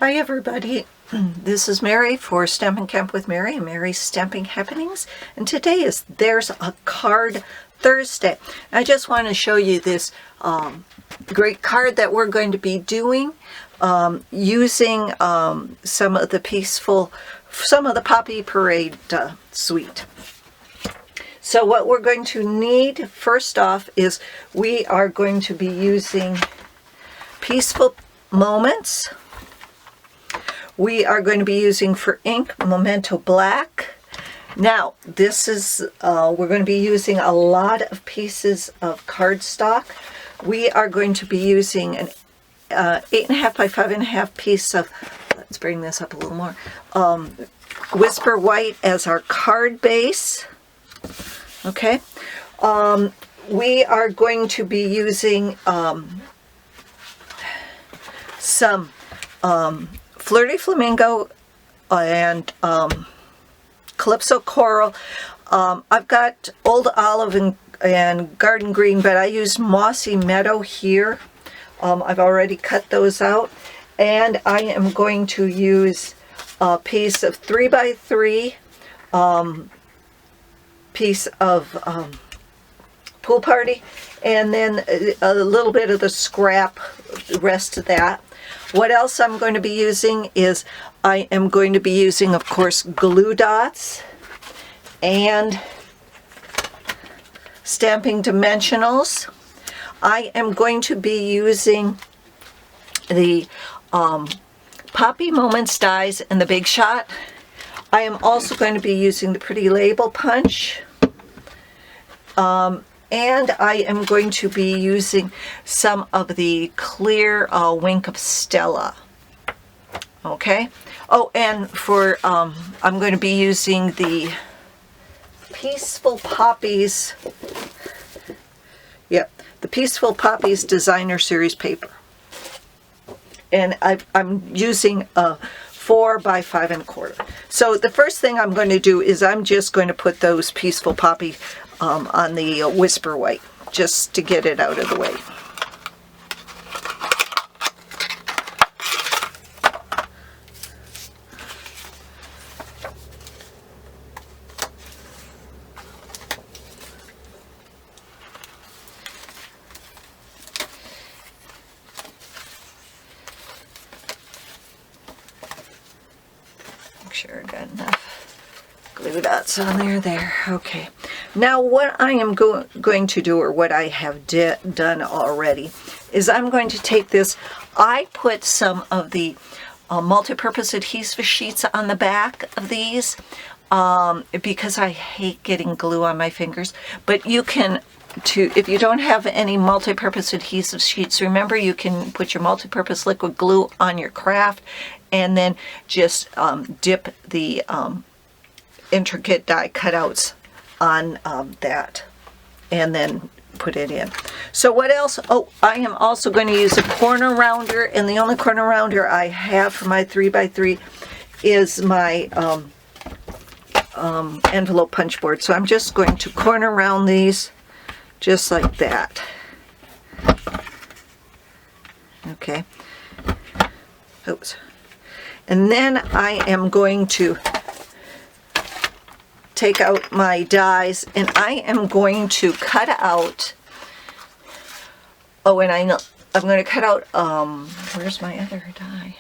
Hi everybody, this is Mary for Stampin' Camp with Mary and Mary's Stamping Happenings, and today is There's a Card Thursday. I just want to show you this great card that we're going to be doing using some of the Poppy Parade suite. So what we're going to need first off is we are going to be using Peaceful Moments. We are going to be using for ink Memento Black. Now this is, we're going to be using a lot of pieces of cardstock. We are going to be using an 8.5 by 5.5 piece of, let's bring this up a little more, Whisper White as our card base. Okay. We are going to be using some Flirty Flamingo and Calypso Coral. I've got Old Olive and Garden Green, but I used Mossy Meadow here. I've already cut those out. And I am going to use a piece of 3x3 piece of Pool Party, and then a little bit of the scrap, the rest of that. What else I'm going to be using is I am going to be using, of course, glue dots and Stampin Dimensionals. I am going to be using the Poppy Moments dies and the Big Shot. I am also going to be using the Pretty Label Punch. And I am going to be using some of the clear Wink of Stella. Okay. Oh, and for, I'm going to be using the Peaceful Poppies. Yep, the Peaceful Poppies Designer Series paper. And I'm using a 4 by 5 1/4. So the first thing I'm going to do is I'm just going to put those Peaceful Poppy on the Whisper White, just to get it out of the way. Make sure I got enough glue dots on there. Okay. Now what I am going to do, or what I have done already, is I'm going to take this. I put some of the multi-purpose adhesive sheets on the back of these because I hate getting glue on my fingers. But you can, if you don't have any multi-purpose adhesive sheets, remember you can put your multi-purpose liquid glue on your craft and then just dip the intricate die cutouts on that and then put it in. So what else? Oh, I am also going to use a corner rounder, and the only corner rounder I have for my 3x3 is my envelope punch board. So I'm just going to corner round these just like that. Okay. Oops. And then I am going to take out my dies, and I am going to cut out, oh, and I'm going to cut out, where's my other die?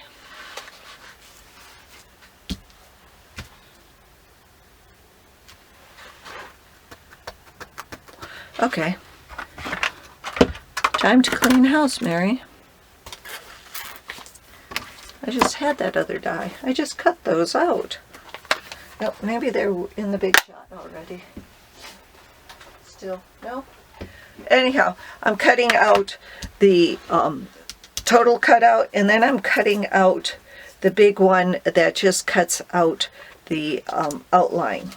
Okay. Time to clean house, Mary. I just had that other die. I just cut those out. No, maybe they're in the Big Shot already. Still, no? Anyhow, I'm cutting out the total cutout, and then I'm cutting out the big one that just cuts out the outline.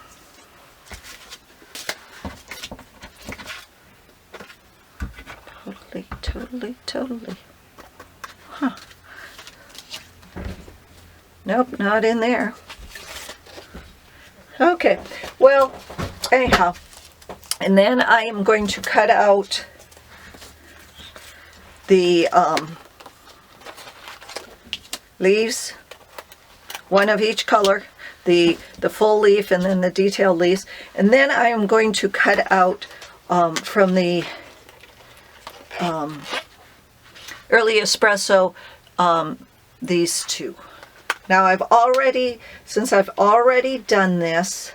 Totally. Huh. Nope, not in there. Okay, well, anyhow, and then I am going to cut out the leaves, one of each color, the full leaf and then the detailed leaves. And then I am going to cut out from the Early Espresso these two. Now since I've already done this,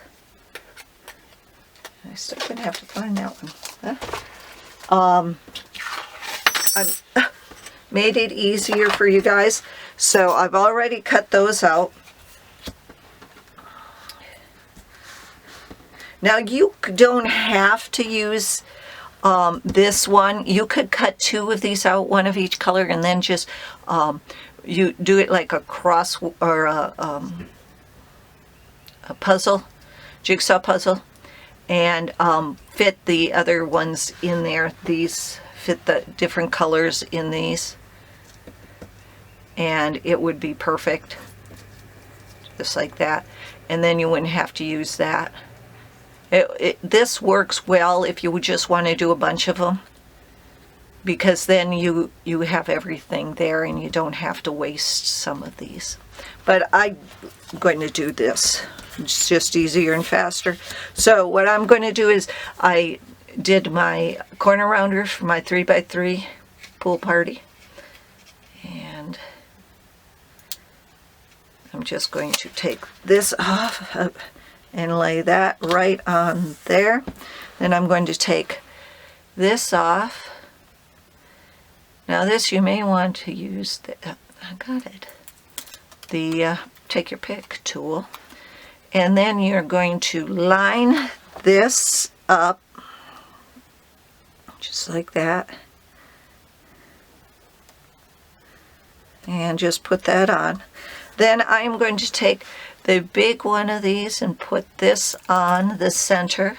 I still gonna have to find that one. Huh? I've made it easier for you guys, so I've already cut those out. Now you don't have to use this one. You could cut two of these out, one of each color, and then just you do it like a cross or a puzzle, jigsaw puzzle, and fit the other ones in there. These fit the different colors in these, and it would be perfect, just like that. And then you wouldn't have to use that. This works well if you just want to do a bunch of them, because then you have everything there and you don't have to waste some of these. But I'm going to do this. It's just easier and faster. So what I'm going to do is I did my corner rounders for my 3x3 pool party, and I'm just going to take this off and lay that right on there. Then I'm going to take this off. Now this you may want to use I got it. The take your pick tool, and then you're going to line this up just like that, and just put that on. Then I'm going to take the big one of these and put this on the center,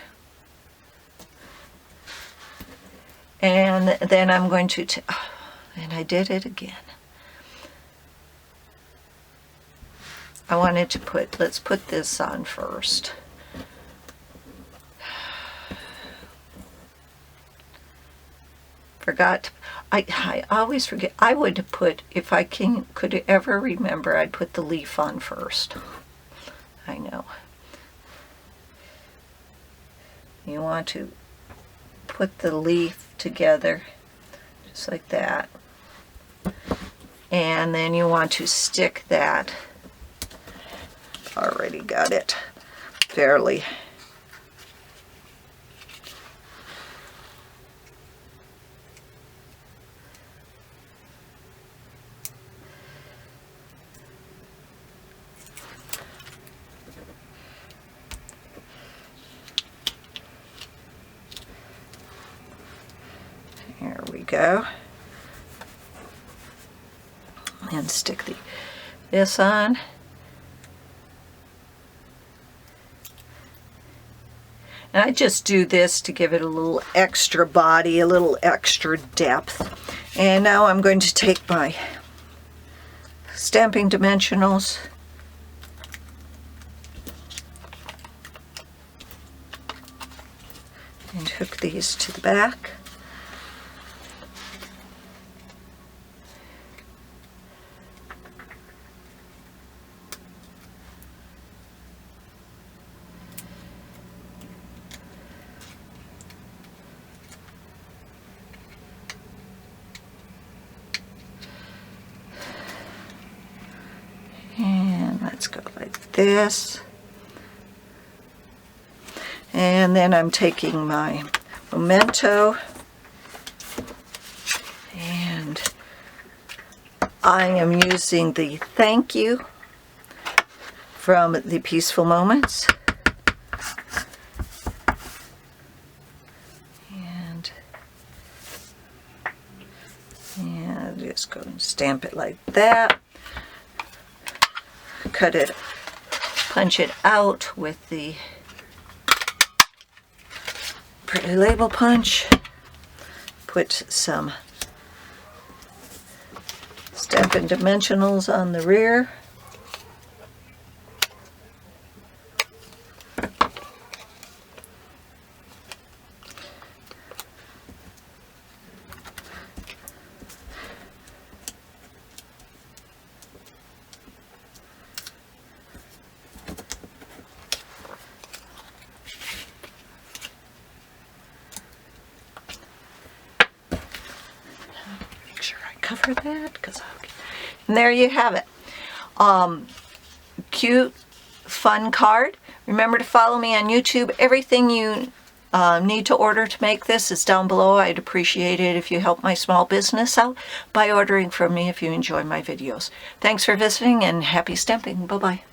and then I'm going to and I did it again. I wanted to let's put this on first. Forgot, I always forget. I would put, if I could ever remember, I'd put the leaf on first. I know. You want to put the leaf together just like that, and then you want to stick that. Already got it fairly. Here we go. And stick this on. And I just do this to give it a little extra body, a little extra depth. And now I'm going to take my Stampin Dimensionals and hook these to the back. Let's go like this. And then I'm taking my Memento, and I am using the thank you from the Peaceful Moments. And just go and stamp it like that. Cut it, punch it out with the Pretty Label punch. Put some Stampin Dimensionals on the rear. cover that, and there you have it. Cute, fun card. Remember to follow me on YouTube. Everything you need to order to make this is down below. I'd appreciate it if you help my small business out by ordering from me if you enjoy my videos. Thanks for visiting and happy stamping. Bye-bye.